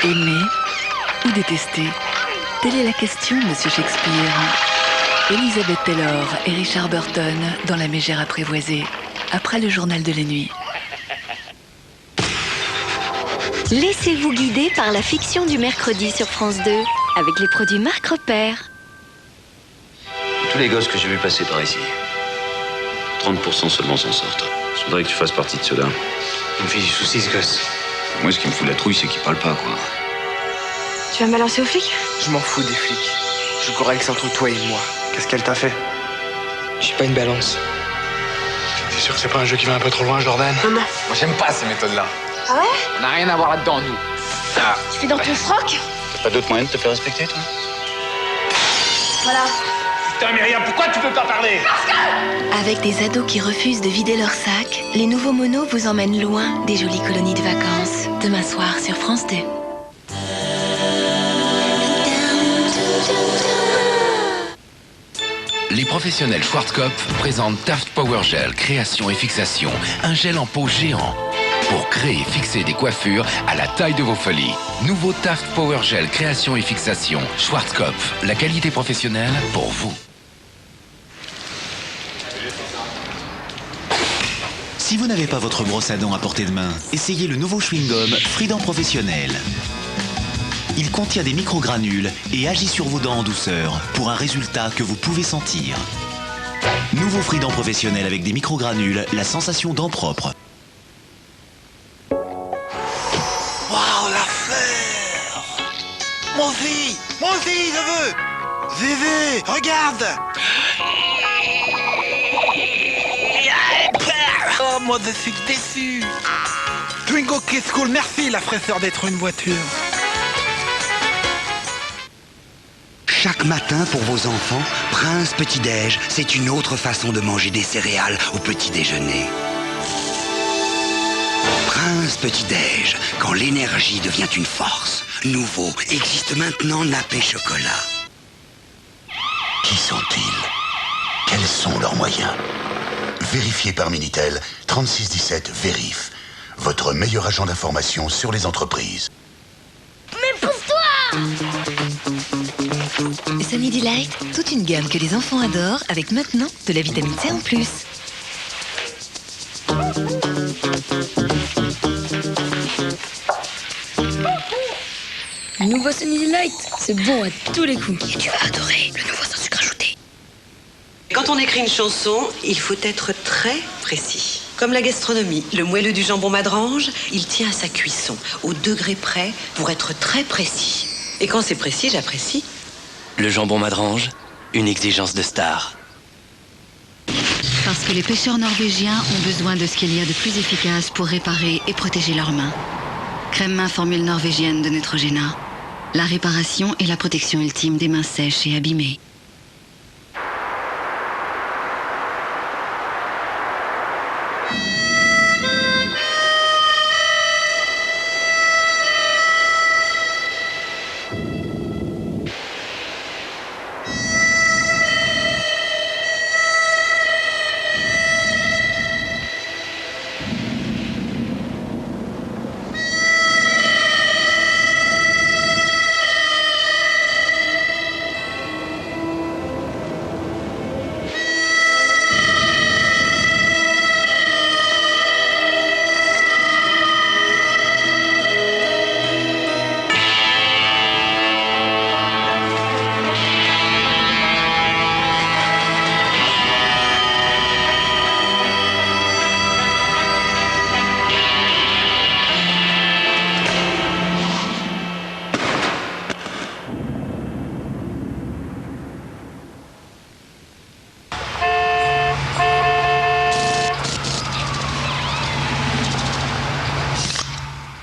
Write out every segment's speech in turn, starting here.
Aimer ou détester? Telle est la question, Monsieur Shakespeare. Elizabeth Taylor et Richard Burton dans La Mégère apprivoisée, après le journal de la nuit. Laissez-vous guider par la fiction du mercredi sur France 2, avec les produits Marc Repère. Tous les gosses que j'ai vus passer par ici, 30% seulement s'en sortent. Je voudrais que tu fasses partie de ceux-là. Il me fait du souci, ce gosse. Moi, ce qui me fout la trouille, c'est qu'il parle pas, quoi. Tu vas me balancer aux flics? Je m'en fous des flics. Je veux qu'on règle ça entre toi et moi. Qu'est-ce qu'elle t'a fait? Je suis pas une balance. T'es sûr que c'est pas un jeu qui va un peu trop loin, Jordan? Maman. Moi, j'aime pas ces méthodes-là. Ah ouais? On n'a rien à voir là-dedans, nous. Ah, Tu fais dans ton froc? t'as pas d'autre moyen de te faire respecter, toi? Voilà. Putain, Myriam, pourquoi tu peux pas parler? Avec des ados qui refusent de vider leur sac, les nouveaux monos vous emmènent loin des jolies colonies de vacances. Demain soir sur France 2. Les professionnels Schwarzkopf présentent Taft Power Gel Création et Fixation, un gel en peau géant pour créer et fixer des coiffures à la taille de vos folies. Nouveau Taft Power Gel Création et Fixation, Schwarzkopf, la qualité professionnelle pour vous. Si vous n'avez pas votre brosse à dents à portée de main, essayez le nouveau chewing-gum Frident Professionnel. Il contient des microgranules et agit sur vos dents en douceur pour un résultat que vous pouvez sentir. Nouveau Frident Professionnel avec des microgranules, la sensation dents propres. Waouh, l'affaire! Moi aussi, je veux! Zézé, regarde! Oh, moi je suis déçu! Twingo Kid School, merci la fraîcheur d'être une voiture. Chaque matin pour vos enfants, Prince Petit Déj, c'est une autre façon de manger des céréales au petit déjeuner. Prince Petit Déj, quand l'énergie devient une force. Nouveau, existe maintenant nappé chocolat. Qui sont-ils? Quels sont leurs moyens? Vérifié par Minitel, 3617 Vérif. Votre meilleur agent d'information sur les entreprises. Mais pousse-toi! Sunny Delight, toute une gamme que les enfants adorent, avec maintenant de la vitamine C en plus. Nouveau Sunny Delight, c'est bon à tous les coups. Et tu vas adorer le nouveau sans sucre ajouté. Quand on écrit une chanson, il faut être très précis. Comme la gastronomie, le moelleux du jambon Madrange, il tient à sa cuisson, au degré près, pour être très précis. Et quand c'est précis, j'apprécie. Le jambon Madrange, une exigence de star. Parce que les pêcheurs norvégiens ont besoin de ce qu'il y a de plus efficace pour réparer et protéger leurs mains. Crème main formule norvégienne de Neutrogena. La réparation et la protection ultime des mains sèches et abîmées.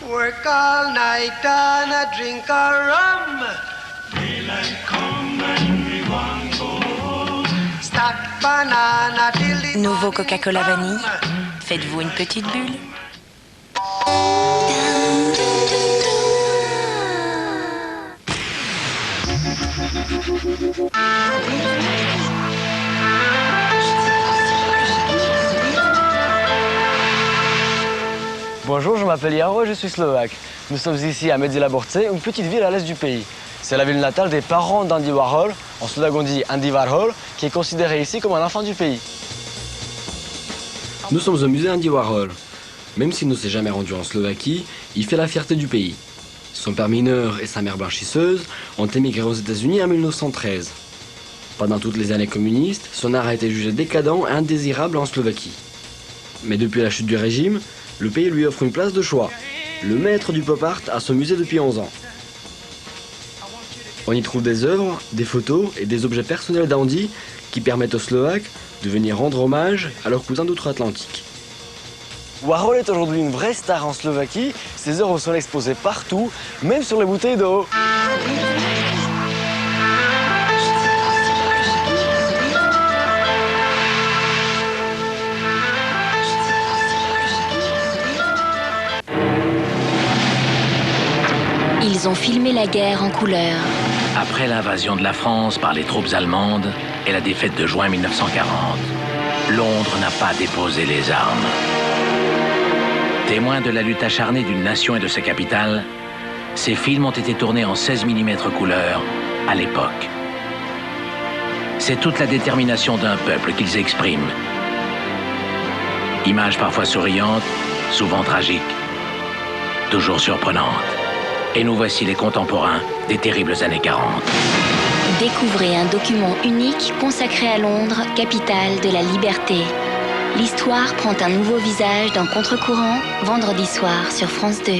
Work all night and a drink a rum. Daylight come and we want go home. Stack banana till the Nouveau Coca-Cola vanille. Faites-vous une petite bulle. Bonjour, je m'appelle Jaro et je suis slovaque. Nous sommes ici à Medzilaborce, une petite ville à l'est du pays. C'est la ville natale des parents d'Andy Warhol, en slovaque on dit Andy Warhol, qui est considéré ici comme un enfant du pays. Nous sommes au musée Andy Warhol. Même s'il ne s'est jamais rendu en Slovaquie, il fait la fierté du pays. Son père mineur et sa mère blanchisseuse ont émigré aux États-Unis en 1913. Pendant toutes les années communistes, son art a été jugé décadent et indésirable en Slovaquie. Mais depuis la chute du régime, le pays lui offre une place de choix. Le maître du pop art a son musée depuis 11 ans. On y trouve des œuvres, des photos et des objets personnels d'Andy qui permettent aux Slovaques de venir rendre hommage à leurs cousins d'outre-Atlantique. Warhol est aujourd'hui une vraie star en Slovaquie. Ses œuvres sont exposées partout, même sur les bouteilles d'eau. Ils ont filmé la guerre en couleur. Après l'invasion de la France par les troupes allemandes et la défaite de juin 1940, Londres n'a pas déposé les armes. Témoin de la lutte acharnée d'une nation et de sa capitale, ces films ont été tournés en 16 mm couleur à l'époque. C'est toute la détermination d'un peuple qu'ils expriment. Images parfois souriantes, souvent tragiques, toujours surprenantes. Et nous voici les contemporains des terribles années 40. Découvrez un document unique consacré à Londres, capitale de la liberté. L'histoire prend un nouveau visage dans Contre-courant, vendredi soir sur France 2.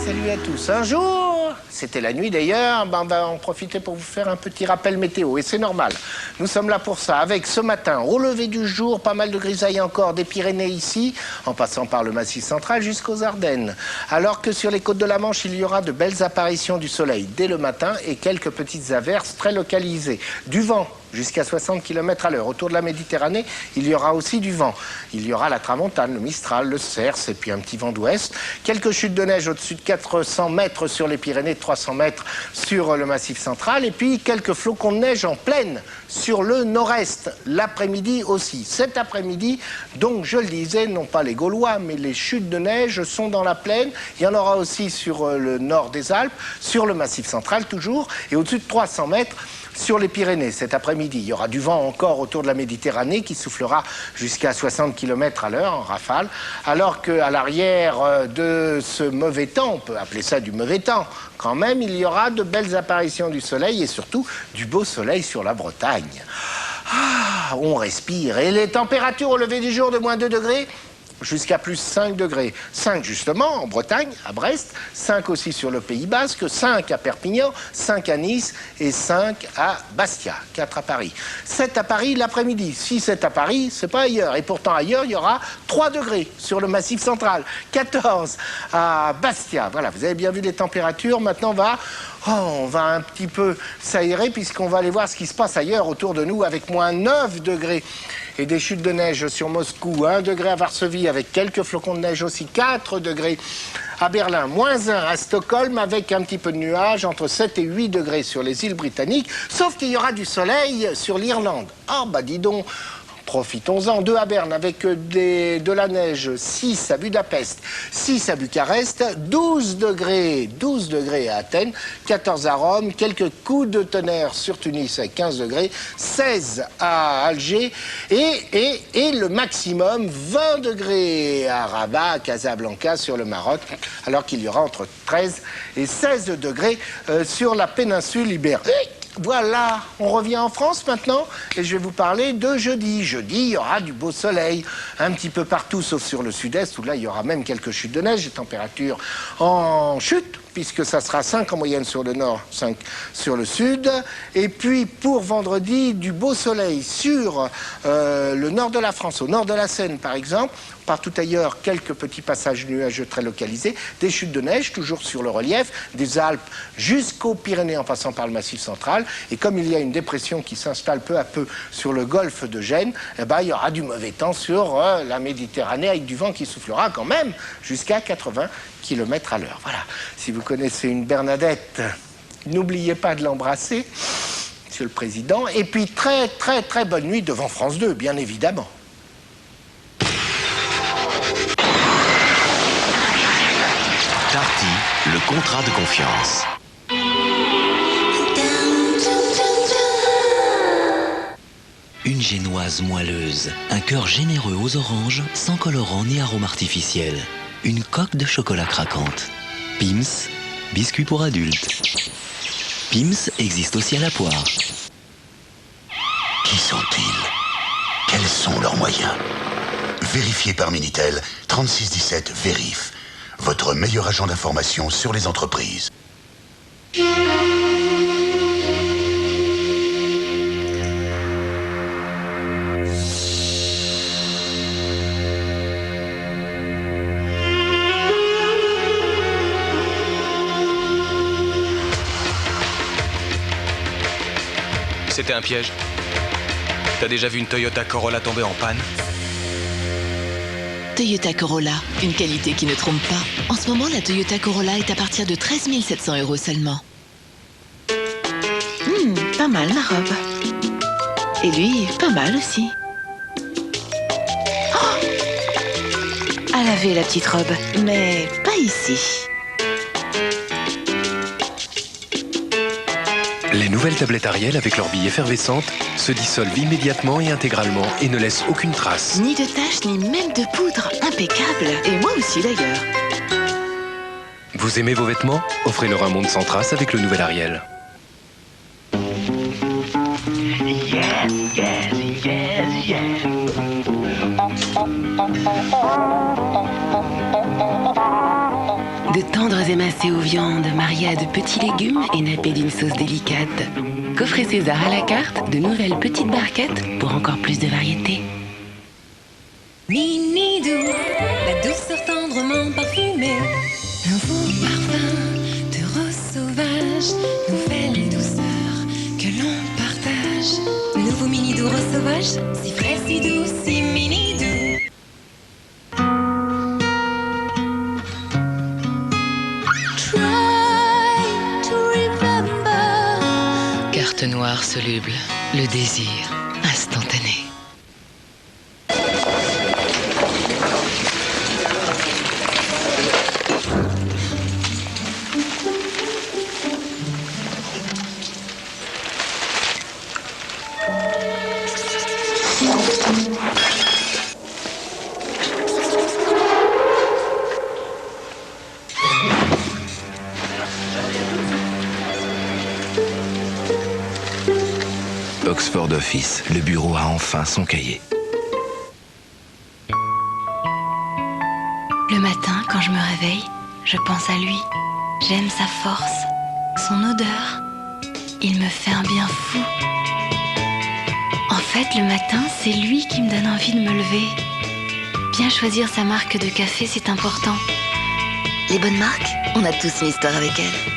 Salut à tous. Un jour, c'était la nuit d'ailleurs, on va en profiter pour vous faire un petit rappel météo. Et c'est normal, nous sommes là pour ça. Avec ce matin, au lever du jour, pas mal de grisailles encore des Pyrénées ici, en passant par le Massif central jusqu'aux Ardennes. Alors que sur les côtes de la Manche, il y aura de belles apparitions du soleil dès le matin et quelques petites averses très localisées. Du vent jusqu'à 60 km à l'heure. Autour de la Méditerranée, il y aura aussi du vent. Il y aura la tramontane, le Mistral, le Cerce et puis un petit vent d'ouest. Quelques chutes de neige au-dessus de 400 mètres sur les Pyrénées, de 300 mètres sur le Massif central. Et puis quelques flocons de neige en plaine sur le nord-est. L'après-midi aussi. Cet après-midi, donc je le disais, non pas les Gaulois, mais les chutes de neige sont dans la plaine. Il y en aura aussi sur le nord des Alpes, sur le Massif central toujours, et au-dessus de 300 mètres sur les Pyrénées. Cet après-midi, il y aura du vent encore autour de la Méditerranée qui soufflera jusqu'à 60 km à l'heure en rafale, alors qu'à l'arrière de ce mauvais temps, on peut appeler ça du mauvais temps, quand même, il y aura de belles apparitions du soleil et surtout du beau soleil sur la Bretagne. Ah, on respire. Et les températures au lever du jour de moins 2 degrés jusqu'à plus 5 degrés. 5 justement en Bretagne, à Brest, 5 aussi sur le Pays Basque, 5 à Perpignan, 5 à Nice et 5 à Bastia, 4 à Paris. 7 à Paris l'après-midi. Si c'est à Paris, c'est pas ailleurs. Et pourtant ailleurs, il y aura 3 degrés sur le Massif central, 14 à Bastia. Voilà, vous avez bien vu les températures. Maintenant, on va un petit peu s'aérer puisqu'on va aller voir ce qui se passe ailleurs autour de nous avec moins 9 degrés. Et des chutes de neige sur Moscou, 1 degré à Varsovie avec quelques flocons de neige aussi, 4 degrés à Berlin, moins 1 à Stockholm avec un petit peu de nuages, entre 7 et 8 degrés sur les îles britanniques, sauf qu'il y aura du soleil sur l'Irlande. Ah bah dis donc, profitons-en. 2 à Berne avec de la neige, 6 à Budapest, 6 à Bucarest, 12 degrés à Athènes, 14 à Rome, quelques coups de tonnerre sur Tunis avec 15 degrés, 16 à Alger et le maximum 20 degrés à Rabat, à Casablanca sur le Maroc, alors qu'il y aura entre 13 et 16 degrés sur la péninsule ibérique. Voilà, on revient en France maintenant et je vais vous parler de jeudi. Jeudi, il y aura du beau soleil un petit peu partout sauf sur le sud-est où là il y aura même quelques chutes de neige, des températures en chute puisque ça sera 5 en moyenne sur le nord, 5 sur le sud. Et puis pour vendredi, du beau soleil sur le nord de la France, au nord de la Seine par exemple. Partout ailleurs, quelques petits passages nuageux très localisés, des chutes de neige toujours sur le relief, des Alpes jusqu'aux Pyrénées en passant par le Massif central. Et comme il y a une dépression qui s'installe peu à peu sur le golfe de Gênes, eh ben, il y aura du mauvais temps sur la Méditerranée avec du vent qui soufflera quand même jusqu'à 80 km à l'heure. Voilà. Si vous connaissez une Bernadette, n'oubliez pas de l'embrasser, Monsieur le Président. Et puis très très très bonne nuit devant France 2, bien évidemment. Darty, le contrat de confiance. Une génoise moelleuse, un cœur généreux aux oranges, sans colorant ni arôme artificiel. Une coque de chocolat craquante. Pim's, biscuit pour adultes. Pim's existe aussi à la poire. Qui sont-ils? Quels sont leurs moyens? Vérifié par Minitel, 3617 Vérif. Votre meilleur agent d'information sur les entreprises. C'était un piège. T'as déjà vu une Toyota Corolla tomber en panne? Toyota Corolla, une qualité qui ne trompe pas. En ce moment, la Toyota Corolla est à partir de 13 700 € seulement. Pas mal ma robe. Et lui, pas mal aussi. Oh, à laver la petite robe, mais pas ici. Les nouvelles tablettes Ariel avec leur bille effervescente se dissolvent immédiatement et intégralement et ne laissent aucune trace. Ni de taches, ni même de poudre. Impeccable. Et moi aussi d'ailleurs. Vous aimez vos vêtements? Offrez-leur un monde sans trace avec le nouvel Ariel. Yes, yes, yes, yes. De tendres émincés aux viandes mariés à de petits légumes et nappés d'une sauce délicate. Coffret César à la carte, de nouvelles petites barquettes pour encore plus de variété. Minidou, la douceur tendrement parfumée. Nouveau parfum de rose sauvage, nouvelle douceur que l'on partage. Nouveau Minidou rose sauvage, si frais, si doux, si Minidou. Carte noire soluble, le désir instantané. Oxford Office, le bureau a enfin son cahier. Le matin, quand je me réveille, je pense à lui. J'aime sa force, son odeur. Il me fait un bien fou. En fait, le matin, c'est lui qui me donne envie de me lever. Bien choisir sa marque de café, c'est important. Les bonnes marques, on a tous une histoire avec elles.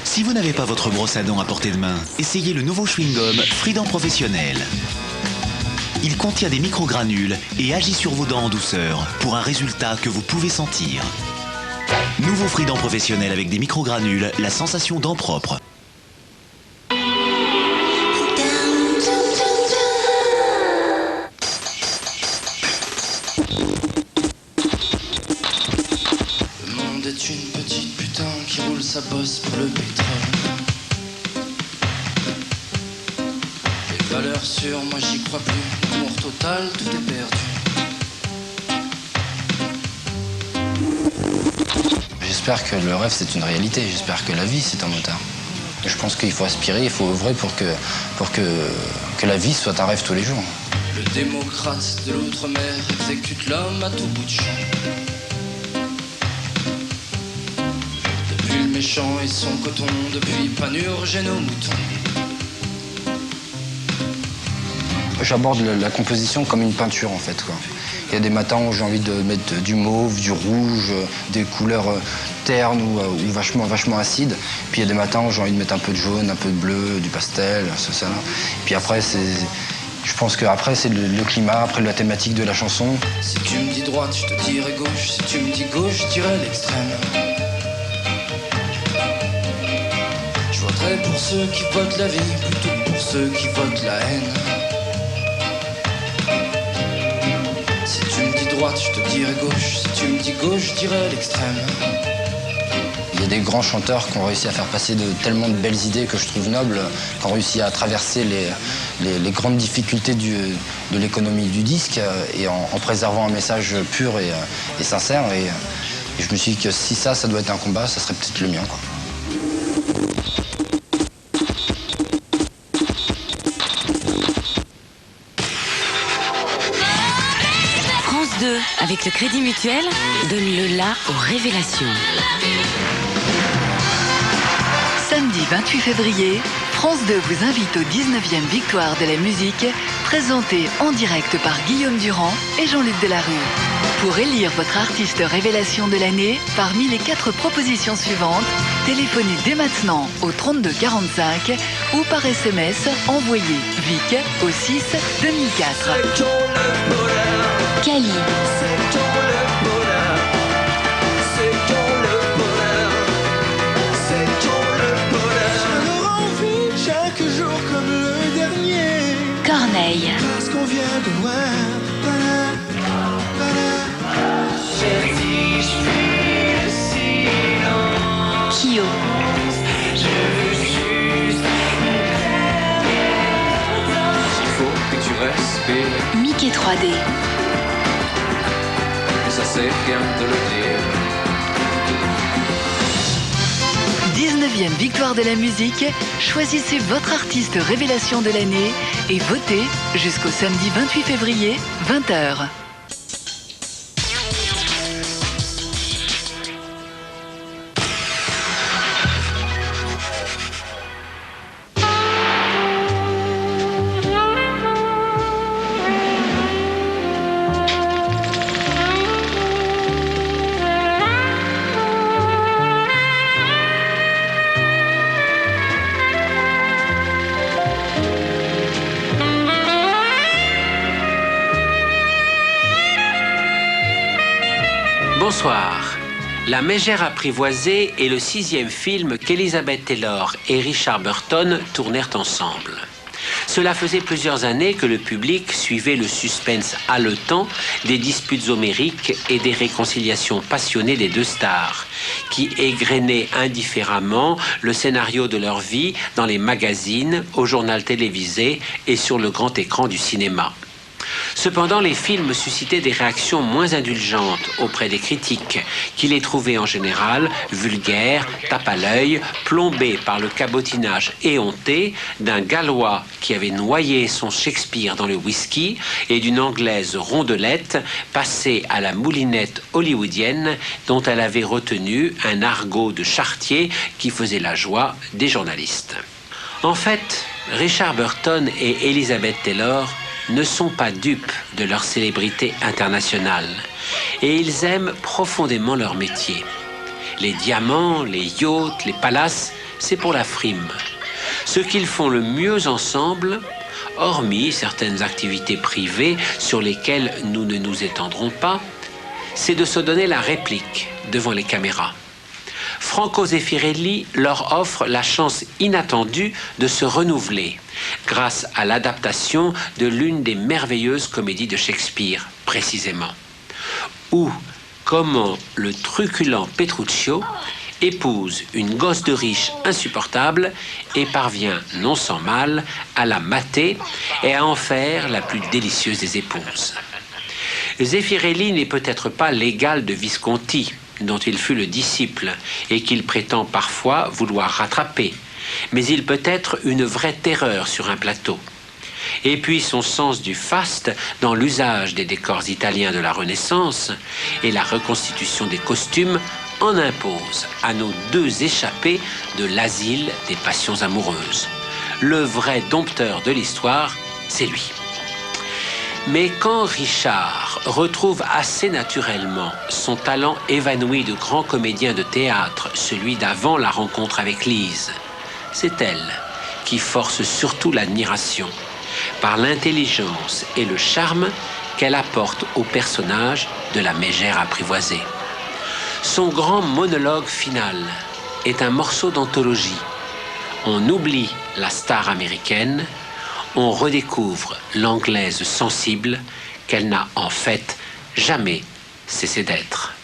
Si vous n'avez pas votre brosse à dents à portée de main, essayez le nouveau chewing-gum Freedom Professionnel. Il contient des microgranules et agit sur vos dents en douceur pour un résultat que vous pouvez sentir. Nouveau Freedom Professionnel avec des microgranules, la sensation dents propres. Le monde est une petite putain qui roule sa bosse pour le pétrole. Les valeurs sûres, moi j'y crois plus. Amour total, tout est perdu. J'espère que le rêve c'est une réalité, j'espère que la vie c'est un motard. Je pense qu'il faut aspirer, il faut œuvrer pour que la vie soit un rêve tous les jours. Le démocrate de l'outre-mer exécute l'homme à tout bout de champ. Depuis le méchant et son coton, depuis Panurge et nos moutons. J'aborde la composition comme une peinture en fait, quoi. Il y a des matins où j'ai envie de mettre du mauve, du rouge, des couleurs ternes ou vachement acides. Puis il y a des matins où j'ai envie de mettre un peu de jaune, un peu de bleu, du pastel, ça. Puis après, Je pense qu'après, c'est le climat, après la thématique de la chanson. Si tu me dis droite, je te dirai gauche. Si tu me dis gauche, je dirai l'extrême. Je voterai pour ceux qui votent la vie, plutôt que pour ceux qui votent la haine. Si tu me dis droite, je te dirai gauche. Si tu me dis gauche, je dirai l'extrême. Il y a des grands chanteurs qui ont réussi à faire passer tellement de belles idées que je trouve nobles, qui ont réussi à traverser les grandes difficultés de l'économie du disque et en préservant un message pur et sincère. Et je me suis dit que si ça doit être un combat, ça serait peut-être le mien, quoi. France 2, avec le Crédit Mutuel, donne le la aux révélations. Samedi 28 février, France 2 vous invite aux 19e Victoires de la musique, présentée en direct par Guillaume Durand et Jean-Luc Delarue. Pour élire votre artiste révélation de l'année, parmi les 4 propositions suivantes, téléphonez dès maintenant au 32 45 ou par SMS, envoyez VIC au 6 2004. Cali. Chaque jour comme le dernier. Corneille. Parce qu'on vient de loin. Kyo. Il faut que tu respires. Mickey 3D. Ça c'est rien de le dire. 19e Victoire de la musique, choisissez votre artiste révélation de l'année et votez jusqu'au samedi 28 février, 20h. Bonsoir. La Mégère apprivoisée est le 6e film qu'Elizabeth Taylor et Richard Burton tournèrent ensemble. Cela faisait plusieurs années que le public suivait le suspense haletant des disputes homériques et des réconciliations passionnées des deux stars, qui égrenaient indifféremment le scénario de leur vie dans les magazines, au journal télévisé et sur le grand écran du cinéma. Cependant, les films suscitaient des réactions moins indulgentes auprès des critiques, qui les trouvaient en général vulgaires, tape à l'œil, plombés par le cabotinage éhonté d'un Gallois qui avait noyé son Shakespeare dans le whisky et d'une Anglaise rondelette passée à la moulinette hollywoodienne dont elle avait retenu un argot de charretier qui faisait la joie des journalistes. En fait, Richard Burton et Elizabeth Taylor ne sont pas dupes de leur célébrité internationale et ils aiment profondément leur métier. Les diamants, les yachts, les palaces, c'est pour la frime. Ce qu'ils font le mieux ensemble, hormis certaines activités privées sur lesquelles nous ne nous étendrons pas, c'est de se donner la réplique devant les caméras. Franco Zeffirelli leur offre la chance inattendue de se renouveler grâce à l'adaptation de l'une des merveilleuses comédies de Shakespeare, précisément, où comment le truculent Petruccio épouse une gosse de riche insupportable et parvient, non sans mal, à la mater et à en faire la plus délicieuse des épouses. Zeffirelli n'est peut-être pas l'égal de Visconti, dont il fut le disciple et qu'il prétend parfois vouloir rattraper, mais il peut être une vraie terreur sur un plateau. Et puis son sens du faste dans l'usage des décors italiens de la Renaissance et la reconstitution des costumes en impose à nos deux échappés de l'asile des passions amoureuses. Le vrai dompteur de l'histoire, c'est lui. Mais quand Richard retrouve assez naturellement son talent évanoui de grand comédien de théâtre, celui d'avant la rencontre avec Lise, c'est elle qui force surtout l'admiration, par l'intelligence et le charme qu'elle apporte au personnage de la mégère apprivoisée. Son grand monologue final est un morceau d'anthologie. On oublie la star américaine, on redécouvre l'anglaise sensible qu'elle n'a en fait jamais cessé d'être.